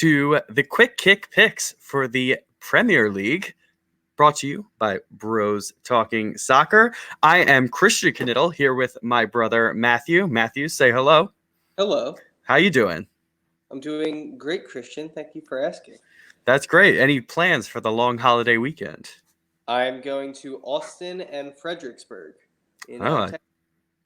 to the Quick Kick Picks for the Premier League, brought to you by Bros Talking Soccer. I am Christian Knittel here with my brother Matthew. Matthew, say hello. Hello. How you doing? I'm doing great, Christian. Thank you for asking. That's great. Any plans for the long holiday weekend? I'm going to Austin and Fredericksburg.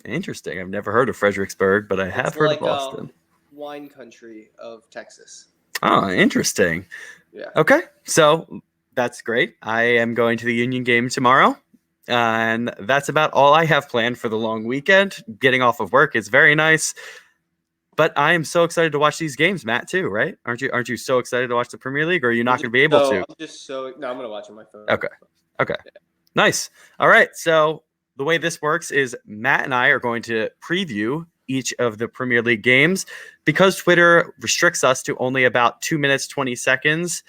Interesting. I've never heard of Fredericksburg, but I have heard of Austin. Wine country of Texas. Oh, interesting. Yeah. Okay, so that's great. I am going to the Union game tomorrow, and that's about all I have planned for the long weekend. Getting off of work is very nice, but I am so excited to watch these games, Matt, too, right? Aren't you so excited to watch the Premier League, or are you not going to be able to? I'm going to watch on my phone. Okay. Yeah. Nice. All right, so the way this works is Matt and I are going to preview each of the Premier League games. Because Twitter restricts us to only about 2 minutes, 20 seconds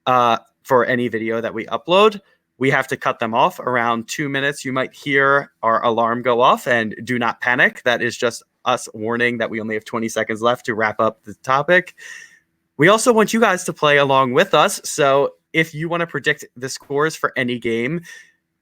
for any video that we upload. We have to cut them off around 2 minutes. You might hear our alarm go off, and do not panic. That is just us warning that we only have 20 seconds left to wrap up the topic. We also want you guys to play along with us. So if you want to predict the scores for any game,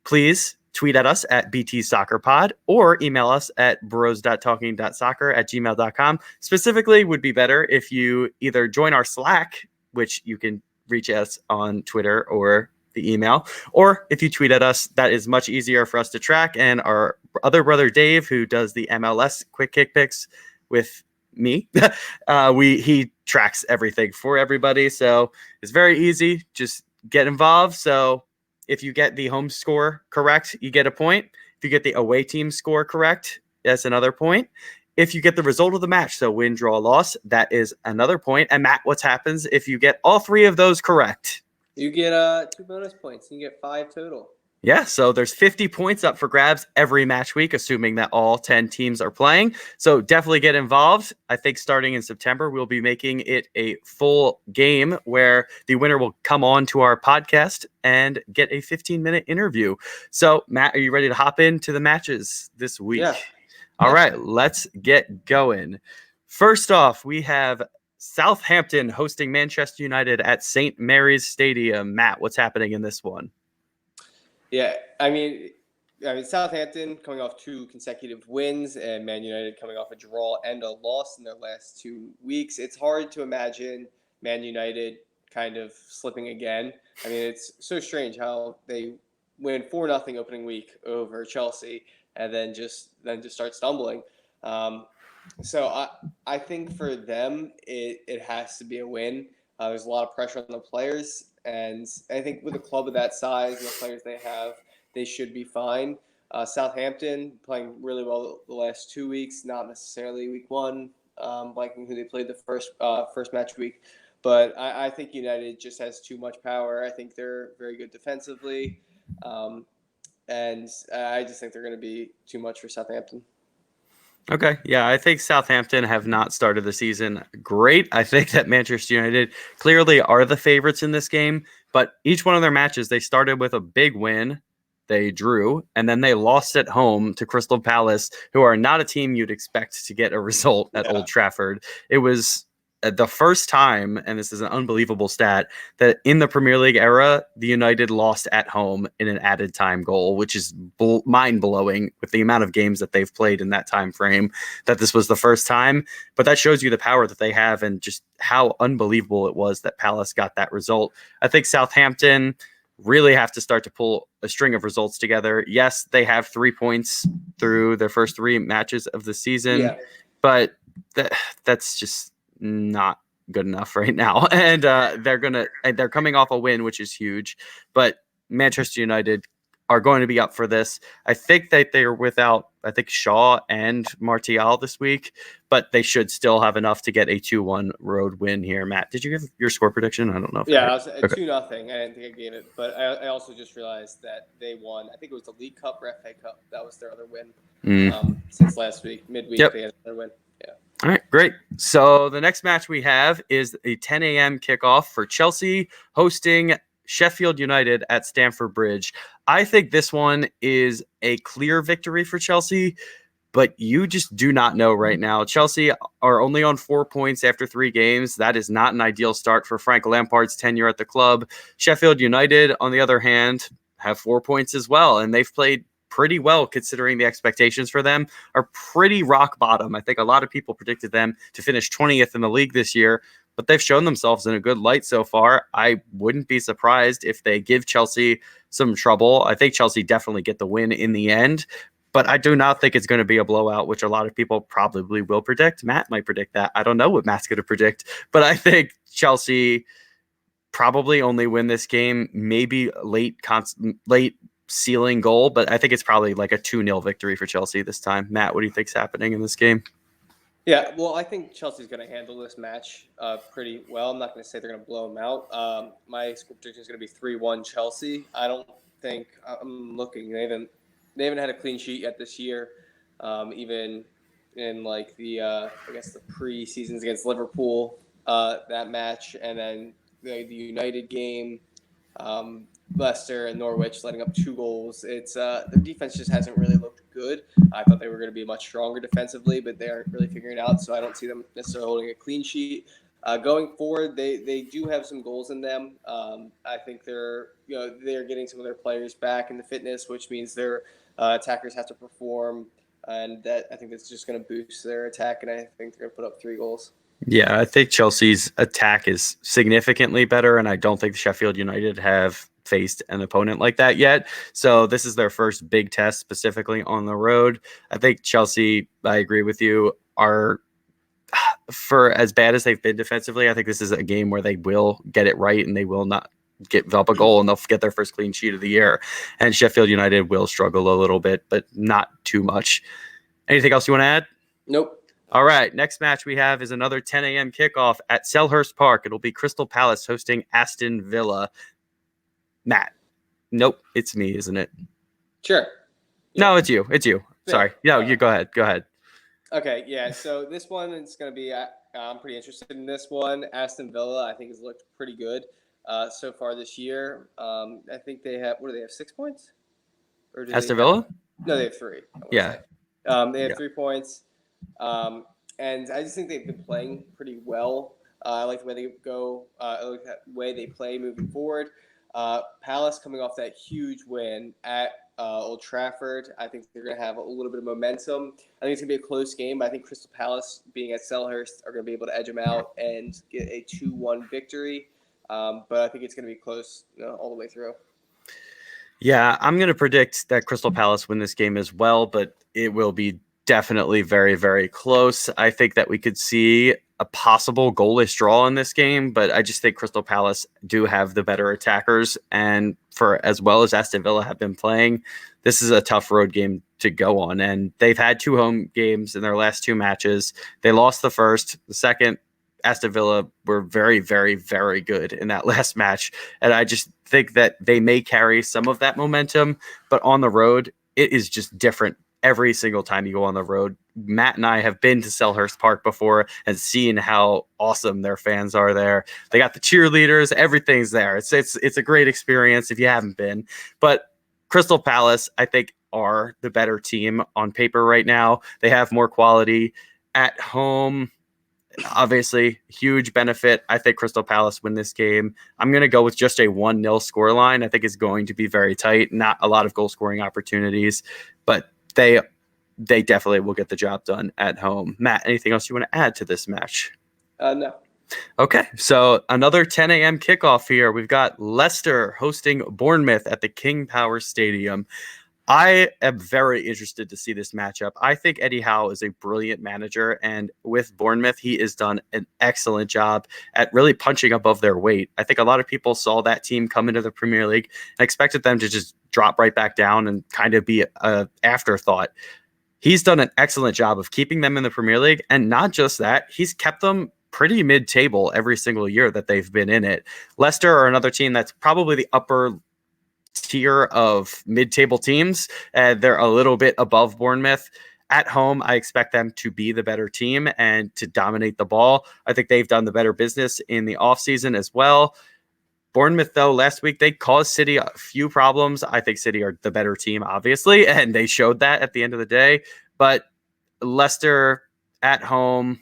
please tweet at us at btsoccerpod or email us at bros.talking.soccer@gmail.com. Specifically, would be better if you either join our Slack, which you can reach us on Twitter or the email, or if you tweet at us, that is much easier for us to track. And our other brother Dave, who does the MLS Quick Kick Picks with me, he tracks everything for everybody. So it's very easy. Just get involved. So if you get the home score correct, you get a point. If you get the away team score correct, that's another point. If you get the result of the match, so win, draw, loss, that is another point. And Matt, what happens if you get all three of those correct? You get 2 bonus points. You get 5 total. Yeah, so there's 50 points up for grabs every match week, assuming that all 10 teams are playing. So definitely get involved. I think starting in September, we'll be making it a full game where the winner will come on to our podcast and get a 15-minute interview. So, Matt, are you ready to hop into the matches this week? Yeah. All right, let's get going. First off, we have Southampton hosting Manchester United at St. Mary's Stadium. Matt, what's happening in this one? Yeah, I mean, Southampton coming off 2 consecutive wins, and Man United coming off a draw and a loss in their last 2 weeks. It's hard to imagine Man United kind of slipping again. I mean, it's so strange how they win 4-0 opening week over Chelsea and then just start stumbling. So I think for them, it has to be a win. There's a lot of pressure on the players, and I think with a club of that size and the players they have, they should be fine. Southampton playing really well the last 2 weeks, not necessarily week 1, liking who they played the first match week. But I think United just has too much power. I think they're very good defensively, and I just think they're going to be too much for Southampton. Okay. Yeah, I think Southampton have not started the season great. I think that Manchester United clearly are the favorites in this game, but each one of their matches, they started with a big win. They drew, and then they lost at home to Crystal Palace, who are not a team you'd expect to get a result at Old Trafford. It was the first time, and this is an unbelievable stat, that in the Premier League era, the United lost at home in an added time goal, which is mind-blowing with the amount of games that they've played in that time frame, that this was the first time. But that shows you the power that they have and just how unbelievable it was that Palace got that result. I think Southampton really have to start to pull a string of results together. Yes, they have 3 points through their first 3 matches of the season, but that's just not good enough right now. And they're coming off a win, which is huge, but Manchester United are going to be up for this. I think that they are without, I think, Shaw and Martial this week, but they should still have enough to get a 2-1 road win here. Matt, did you give your score prediction? I don't know. Yeah, I was 2-0. I didn't think I gave it, but I also just realized that they won. I think it was the League Cup or FA Cup. That was their other win since last week. Midweek, they had another win. Yeah. All right, great. So the next match we have is a 10 a.m. kickoff for Chelsea hosting Sheffield United at Stamford Bridge. I think this one is a clear victory for Chelsea. but you just do not know right now. Chelsea are only on 4 points after 3 games. That is not an ideal start for Frank Lampard's tenure at the club. Sheffield United, on the other hand, have 4 points as well, and they've played pretty well considering the expectations for them are pretty rock bottom. I think a lot of people predicted them to finish 20th in the league this year, but they've shown themselves in a good light so far. I wouldn't be surprised if they give Chelsea some trouble. I think Chelsea definitely get the win in the end, but I do not think it's going to be a blowout, which a lot of people probably will predict. Matt might predict that. I don't know what Matt's going to predict, but I think Chelsea probably only win this game, maybe late ceiling goal, but I think it's probably like a 2-0 victory for Chelsea this time. Matt, what do you think's happening in this game? Yeah, well, I think Chelsea's going to handle this match pretty well. I'm not going to say they're going to blow them out. My score prediction is going to be 3-1 Chelsea. I don't think I'm looking. They haven't had a clean sheet yet this year. Even in like the I guess the pre-seasons against Liverpool, that match, and then the United game, Leicester and Norwich letting up 2 goals. It's their defense just hasn't really looked good. I thought they were going to be much stronger defensively, but they aren't really figuring it out. So I don't see them necessarily holding a clean sheet. Going forward, they do have some goals in them. I think they're getting some of their players back into fitness, which means their attackers have to perform, and that I think that's just going to boost their attack. And I think they're going to put up 3 goals. Yeah, I think Chelsea's attack is significantly better, and I don't think Sheffield United have faced an opponent like that yet. So this is their first big test specifically on the road. I think Chelsea, I agree with you, are, for as bad as they've been defensively, I think this is a game where they will get it right and they will not give up a goal, and they'll get their first clean sheet of the year. And Sheffield United will struggle a little bit, but not too much. Anything else you want to add? Nope. All right, next match we have is another 10 a.m. kickoff at Selhurst Park. It'll be Crystal Palace hosting Aston Villa. Matt. Nope, it's me, isn't it? Sure. Yeah. No, it's you. It's you. Yeah. Sorry. No, you go ahead. Go ahead. Okay, yeah. So this one is going to be I'm pretty interested in this one. Aston Villa, I think, has looked pretty good so far this year. I think they have, what do they have, 6 points? Or do Aston Villa? No, they have 3. Yeah. They have 3 points. And I just think they've been playing pretty well. I like the way they go. I like the way they play moving forward. Palace coming off that huge win at Old Trafford. I think they're going to have a little bit of momentum. I think it's going to be a close game, but I think Crystal Palace, being at Selhurst, are going to be able to edge them out and get a 2-1 victory. But I think it's going to be close all the way through. Yeah, I'm going to predict that Crystal Palace win this game as well, but it will be definitely very, very close. I think that we could see a possible goalless draw in this game, but I just think Crystal Palace do have the better attackers. And for as well as Aston Villa have been playing, this is a tough road game to go on. And they've had 2 home games in their last 2 matches. They lost the first. The second, Aston Villa were very, very, very good in that last match. And I just think that they may carry some of that momentum, but on the road, it is just different every single time you go on the road. Matt and I have been to Selhurst Park before and seen how awesome their fans are there. They got the cheerleaders, everything's there. It's a great experience if you haven't been. But Crystal Palace, I think, are the better team on paper right now. They have more quality at home. Obviously, huge benefit. I think Crystal Palace win this game. I'm going to go with just a 1-0 scoreline. I think it's going to be very tight. Not a lot of goal scoring opportunities, but they definitely will get the job done at home. Matt, anything else you want to add to this match? No. Okay, so another 10 a.m. kickoff here. We've got Leicester hosting Bournemouth at the King Power Stadium. I am very interested to see this matchup. I think Eddie Howe is a brilliant manager, and with Bournemouth, he has done an excellent job at really punching above their weight. I think a lot of people saw that team come into the Premier League and expected them to just drop right back down and kind of be an afterthought. He's done an excellent job of keeping them in the Premier League, and not just that, he's kept them pretty mid-table every single year that they've been in it. Leicester are another team that's probably the upper tier of mid-table teams. They're a little bit above Bournemouth. At home, I expect them to be the better team and to dominate the ball. I think they've done the better business in the offseason as well. Bournemouth, though, last week, they caused City a few problems. I think City are the better team, obviously, and they showed that at the end of the day. But Leicester at home.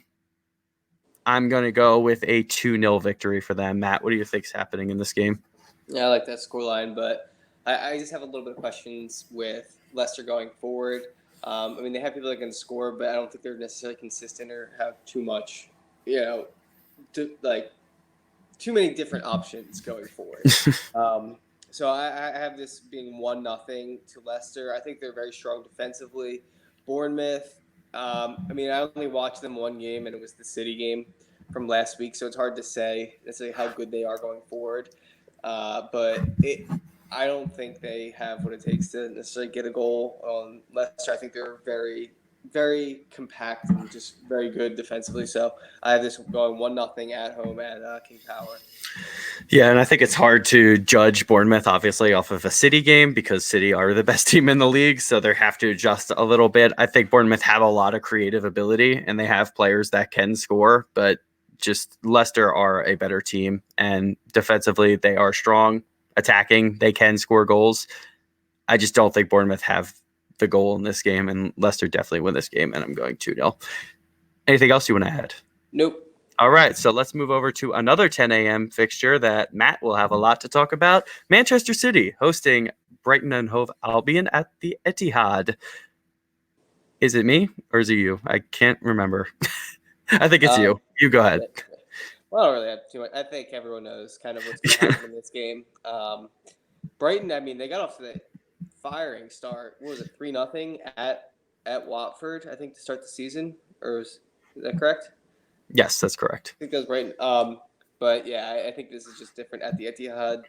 I'm going to go with a 2-0 victory for them. Matt, what do you think's happening in this game? Yeah, I like that scoreline, but I just have a little bit of questions with Leicester going forward. I mean, they have people that can score, but I don't think they're necessarily consistent or have too much, too many different options going forward. So I have this being 1-0 to Leicester. I think they're very strong defensively. Bournemouth, I mean, I only watched them one game, and it was the City game from last week, so it's hard to say necessarily how good they are going forward. I don't think they have what it takes to necessarily get a goal on Leicester. I think they're very, very compact and just very good defensively. So I have this going 1-0 at home at King Power. Yeah, and I think it's hard to judge Bournemouth, obviously, off of a City game because City are the best team in the league, so they have to adjust a little bit. I think Bournemouth have a lot of creative ability, and they have players that can score, but just Leicester are a better team, and defensively, they are strong. Attacking, they can score goals. I just don't think Bournemouth have the goal in this game, and Leicester definitely win this game, and I'm going 2-0. Anything else you want to add? Nope. All right, so let's move over to another 10 a.m. fixture that Matt will have a lot to talk about. Manchester City hosting Brighton and Hove Albion at the Etihad. Is it me or is it you? I can't remember. I think it's you. You go ahead. Well, I don't really have too much. I think everyone knows kind of what's going to happen in this game. Brighton, I mean, they got off to the firing start. What was it, 3-0 at Watford, I think, to start the season? Or is that correct? Yes, that's correct. I think that was Brighton. But yeah, I think this is just different at the Etihad.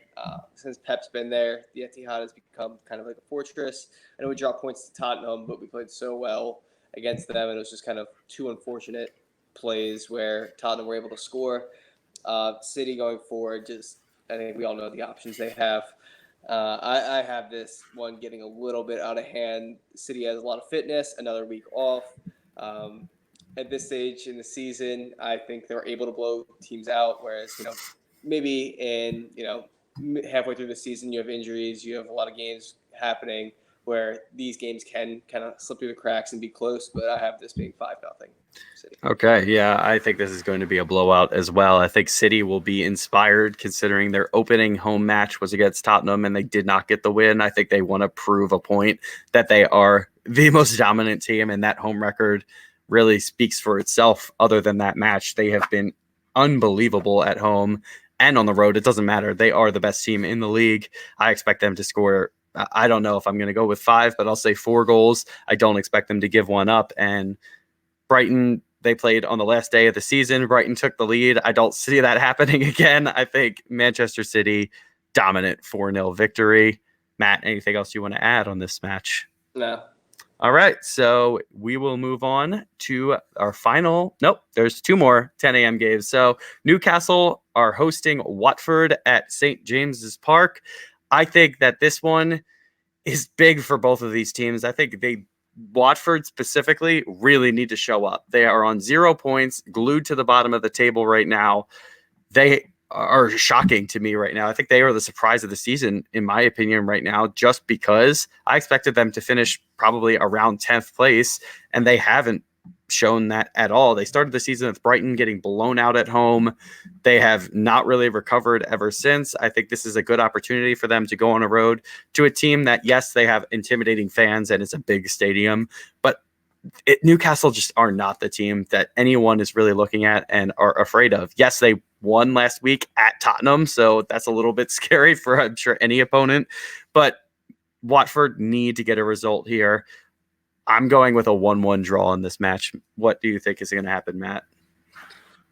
Since Pep's been there, the Etihad has become kind of like a fortress. I know we dropped points to Tottenham, but we played so well against them, and it was just kind of two unfortunate plays where Tottenham were able to score. City going forward, just I think we all know the options they have. I have this one getting a little bit out of hand. City has a lot of fitness, another week off. At this stage in the season, I think they're able to blow teams out, whereas, maybe in, halfway through the season, you have injuries, you have a lot of games happening where these games can kind of slip through the cracks and be close, but I have this being 5-0 City. Okay, yeah, I think this is going to be a blowout as well. I think City will be inspired considering their opening home match was against Tottenham and they did not get the win. I think they want to prove a point that they are the most dominant team, and that home record really speaks for itself. Other than that match, they have been unbelievable at home and on the road. It doesn't matter. They are the best team in the league. I expect them to score. I don't know if I'm going to go with 5, but I'll say 4 goals. I don't expect them to give one up. And Brighton, they played on the last day of the season. Brighton took the lead. I don't see that happening again. I think Manchester City, dominant 4-0 victory. Matt, anything else you want to add on this match? No. All right, so we will move on to our final. Nope, there's 2 more 10 a.m. games. So Newcastle are hosting Watford at St. James's Park. I think that this one is big for both of these teams. I think Watford specifically really need to show up. They are on 0 points, glued to the bottom of the table right now. They are shocking to me right now. I think they are the surprise of the season, in my opinion, right now, just because I expected them to finish probably around 10th place, and they haven't shown that at all. They started the season with Brighton getting blown out at home. They have not really recovered ever since. I think this is a good opportunity for them to go on a road to a team that, yes, they have intimidating fans and it's a big stadium, but Newcastle just are not the team that anyone is really looking at and are afraid of. Yes, they won last week at Tottenham, so that's a little bit scary for, I'm sure, any opponent. But Watford need to get a result here. I'm going with a 1-1 draw in this match. What do you think is going to happen, Matt?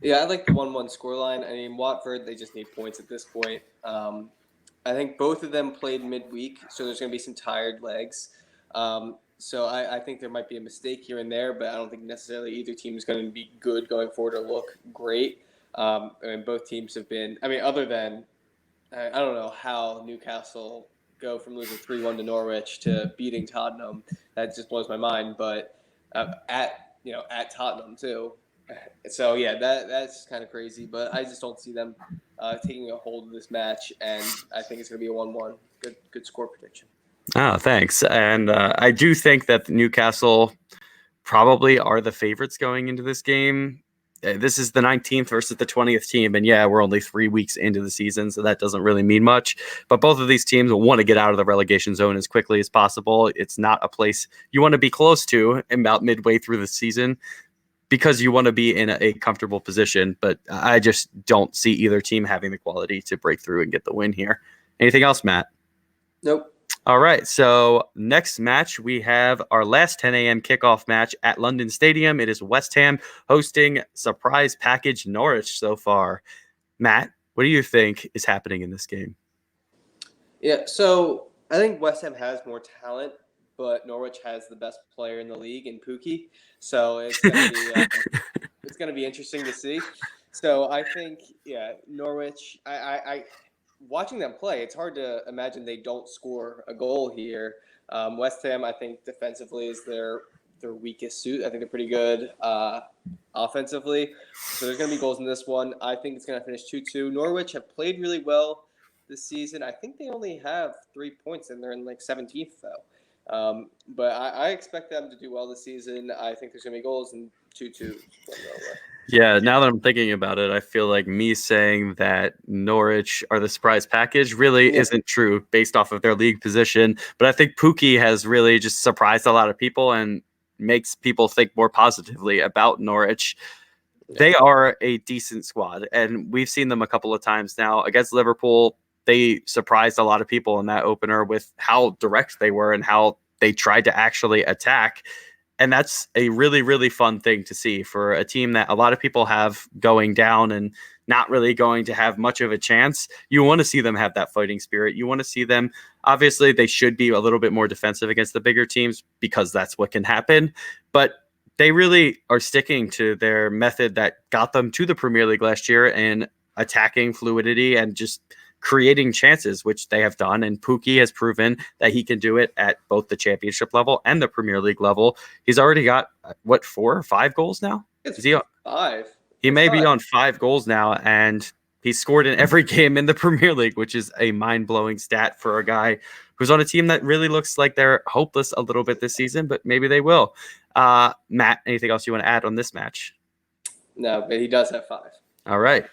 Yeah, I like the 1-1 scoreline. I mean, Watford, they just need points at this point. I think both of them played midweek, so there's going to be some tired legs. So I think there might be a mistake here and there, but I don't think necessarily either team is going to be good going forward or look great. I mean, both teams have been – I mean, other than I don't know how Newcastle go from losing 3-1 to Norwich to beating Tottenham. That just blows my mind. But at Tottenham too. So, yeah, that's kind of crazy. But I just don't see them taking a hold of this match, and I think it's going to be a 1-1. Good score prediction. Oh, thanks. And I do think that Newcastle probably are the favorites going into this game. This is the 19th versus the 20th team. And yeah, we're only 3 weeks into the season, so that doesn't really mean much. But both of these teams want to get out of the relegation zone as quickly as possible. It's not a place you want to be close to about midway through the season because you want to be in a comfortable position. But I just don't see either team having the quality to break through and get the win here. Anything else, Matt? Nope. All right, so next match, we have our last 10 a.m. kickoff match at London Stadium. It is West Ham hosting surprise package Norwich so far. Matt, what do you think is happening in this game? Yeah, so I think West Ham has more talent, but Norwich has the best player in the league in Pookie. So it's gonna be interesting to see. So I think, Norwich. I watching them play, it's hard to imagine they don't score a goal here. West Ham, I think defensively is their weakest suit. I think they're pretty good offensively. So there's going to be goals in this one. I think it's going to finish 2-2. Norwich have played really well this season. I think they only have 3 points and they're in like 17th though. But I expect them to do well this season. I think there's going to be goals in 2-2. Yeah, now that I'm thinking about it, I feel like me saying that Norwich are the surprise package really isn't true based off of their league position. But I think Pookie has really just surprised a lot of people and makes people think more positively about Norwich. They are a decent squad, and we've seen them a couple of times now against Liverpool. They surprised a lot of people in that opener with how direct they were and how they tried to actually attack. And that's a really, really fun thing to see for a team that a lot of people have going down and not really going to have much of a chance. You want to see them have that fighting spirit. You want to see them, obviously, they should be a little bit more defensive against the bigger teams because that's what can happen. But they really are sticking to their method that got them to the Premier League last year in attacking fluidity and just creating chances, which they have done. And Pookie has proven that he can do it at both the championship level and the Premier League level. He's already got, 4 or 5 goals now? Is he 5? He may be on 5 goals now, and he's scored in every game in the Premier League, which is a mind-blowing stat for a guy who's on a team that really looks like they're hopeless a little bit this season, but maybe they will. Matt, anything else you want to add on this match? No, but he does have 5. All right.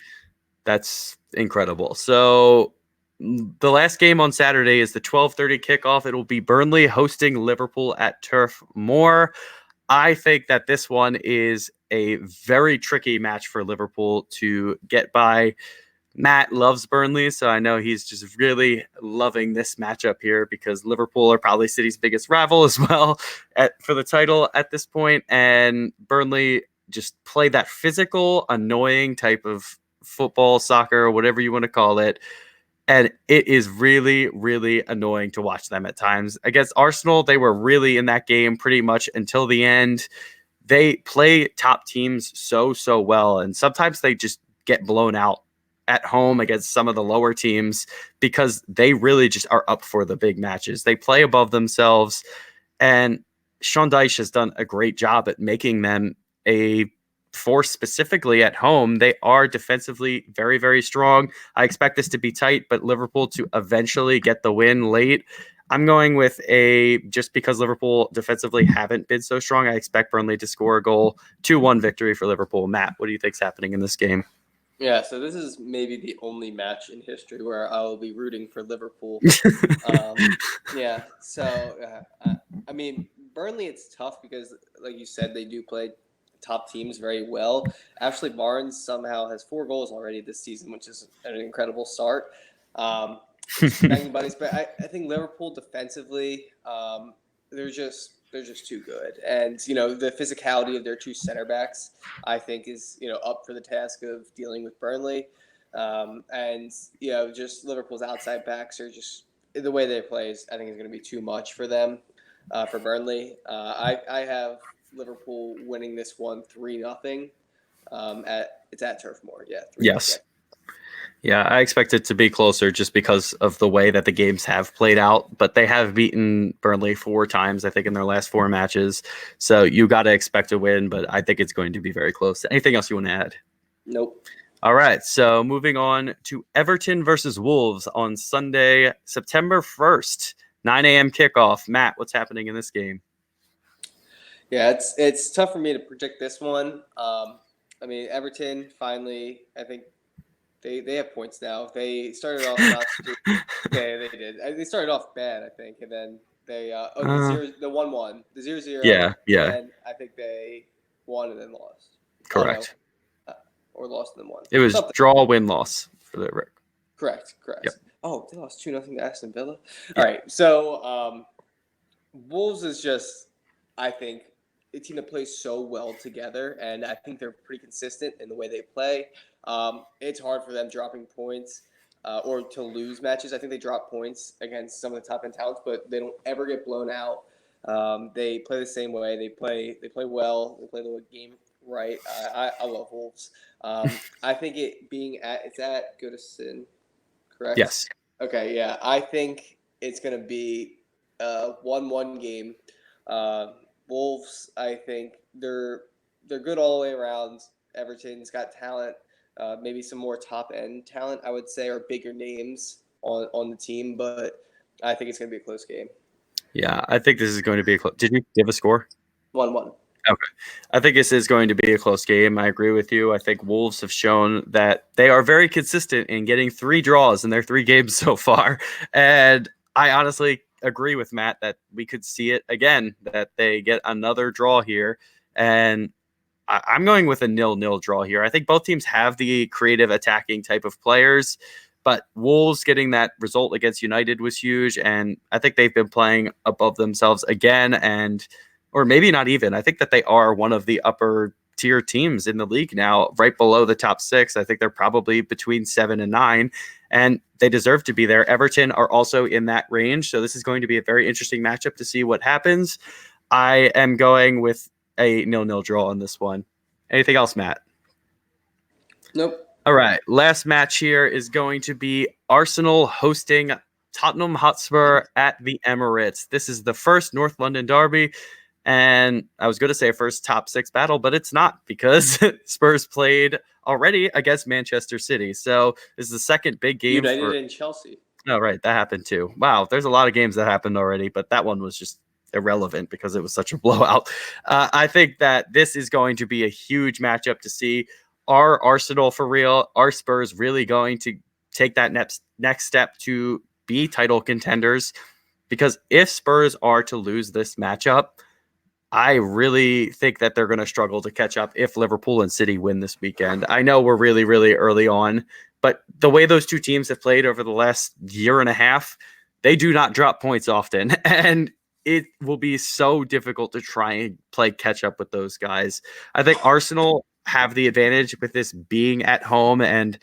That's incredible. So the last game on Saturday is the 12:30 kickoff. It'll be Burnley hosting Liverpool at Turf Moor. I think that this one is a very tricky match for Liverpool to get by. Matt loves Burnley, so I know he's just really loving this matchup here because Liverpool are probably City's biggest rival as well for the title at this point, and Burnley just play that physical, annoying type of football, soccer, whatever you want to call it. And it is really, really annoying to watch them at times. Against Arsenal, they were really in that game pretty much until the end. They play top teams so well. And sometimes they just get blown out at home against some of the lower teams because they really just are up for the big matches. They play above themselves. And Sean Dyche has done a great job at making them a force specifically at home. They are defensively very, very strong. I expect this to be tight, but Liverpool to eventually get the win late. I'm going with just because Liverpool defensively haven't been so strong, I expect Burnley to score a goal. 2-1 victory for Liverpool. Matt, what do you think's happening in this game? Yeah, so this is maybe the only match in history where I will be rooting for Liverpool. I mean, Burnley, it's tough because, like you said, they do play top teams very well. Ashley Barnes somehow has 4 goals already this season, which is an incredible start. Banging buddies, but I think Liverpool defensively, they're just too good, and the physicality of their 2 center backs, I think, is up for the task of dealing with Burnley, and just Liverpool's outside backs are just the way they play I think is going to be too much for them, for Burnley. I have Liverpool winning this one 3-0. It's at Turf Moor. Yeah. 3-0. Yes. Yeah, I expect it to be closer just because of the way that the games have played out. But they have beaten Burnley 4 times, I think, in their last 4 matches. So you got to expect a win, but I think it's going to be very close. Anything else you want to add? Nope. All right, so moving on to Everton versus Wolves on Sunday, September 1st, 9 a.m. kickoff. Matt, what's happening in this game? Yeah, it's tough for me to predict this one. I mean, Everton finally, I think they have points now. They started off not too. Yeah, they did. They started off bad, I think, and then they Uh, the 1-1, the 0-0, yeah, and yeah, then I think they won and then lost. Oh no, correct. or lost and then won. It was Something. draw, win, loss for the Rick. Correct. Yep, Oh, they lost 2-0 to Aston Villa. All yep. right, so Wolves is just, I think, a team that plays so well together, and I think they're pretty consistent in the way they play. It's hard for them dropping points or to lose matches. I think they drop points against some of the top end talents, but they don't ever get blown out. They play the same way. They play well. They play the game right. I love Wolves. I think it's at Goodison, correct? Yes. Okay, yeah. I think it's gonna be a 1-1 game. Uh, Wolves, I think they're good all the way around. Everton's got talent, maybe some more top end talent, I would say, or bigger names on the team, but I think it's gonna be a close game. Yeah, I think this is going to be a close. Did you give a score? 1-1. Okay. I think this is going to be a close game. I agree with you. I think Wolves have shown that they are very consistent in getting 3 draws in their 3 games so far. And I honestly agree with Matt that we could see it again, that they get another draw here. And I'm going with a 0-0 draw here. I think both teams have the creative attacking type of players, but Wolves getting that result against United was huge. And I think they've been playing above themselves again. Or maybe not even. I think that they are one of the upper tier teams in the league now, right below the top 6. I think they're probably between 7 and 9, and they deserve to be there. Everton are also in that range, so this is going to be a very interesting matchup to see what happens. I am going with a 0-0 draw on this one. Anything else, Matt? Nope. All right. Last match here is going to be Arsenal hosting Tottenham Hotspur at the Emirates. This is the first North London derby. And I was going to say first top 6 battle, but it's not because Spurs played already against Manchester City. So this is the second big game United for. and Chelsea. Oh, right. That happened too. Wow. There's a lot of games that happened already, but that one was just irrelevant because it was such a blowout. I think that this is going to be a huge matchup to see. Are Arsenal for real? Are Spurs really going to take that next step to be title contenders? Because if Spurs are to lose this matchup, I really think that they're going to struggle to catch up if Liverpool and City win this weekend. I know we're really, really early on, but the way those two teams have played over the last year and a half, they do not drop points often. And it will be so difficult to try and play catch up with those guys. I think Arsenal have the advantage with this being at home, and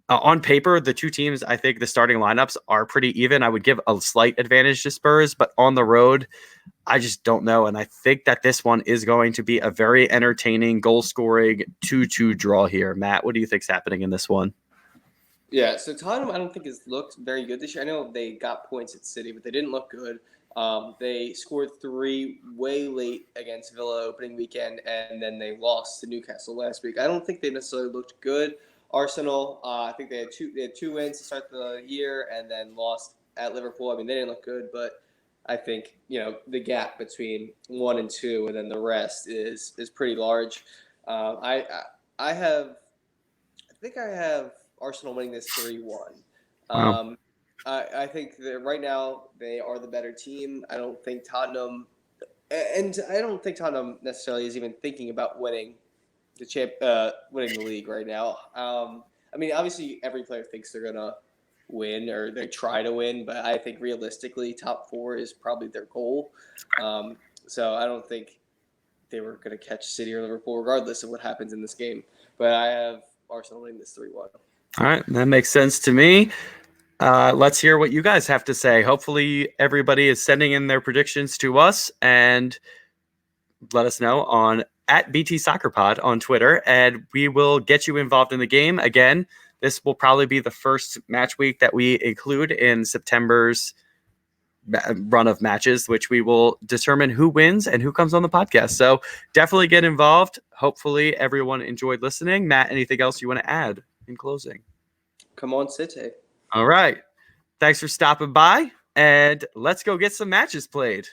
on paper, the two teams, I think the starting lineups are pretty even. I would give a slight advantage to Spurs, but on the road, I just don't know. And I think that this one is going to be a very entertaining, goal scoring 2-2 draw here. Matt, what do you think's happening in this one? Yeah, so Tottenham, I don't think has looked very good this year. I know they got points at City, but they didn't look good. They scored 3 way late against Villa opening weekend, and then they lost to Newcastle last week. I don't think they necessarily looked good. Arsenal, I think they had two wins to start the year, and then lost at Liverpool. I mean, they didn't look good, but I think the gap between 1 and 2, and then the rest is pretty large. I have I have Arsenal winning this 3-1. Wow. I think that right now they are the better team. I don't think Tottenham, and I don't think Tottenham necessarily is even thinking about winning winning the league right now. I mean, obviously every player thinks they're gonna win or they try to win, but I think realistically, top 4 is probably their goal. So I don't think they were gonna catch City or Liverpool, regardless of what happens in this game. But I have Arsenal winning this 3-1. All right. That makes sense to me. Let's hear what you guys have to say. Hopefully, everybody is sending in their predictions to us and let us know on at BT Soccer Pod on Twitter, and we will get you involved in the game. Again, this will probably be the first match week that we include in September's run of matches, which we will determine who wins and who comes on the podcast. So definitely get involved. Hopefully everyone enjoyed listening. Matt, anything else you want to add in closing? Come on, City. All right. Thanks for stopping by, and let's go get some matches played.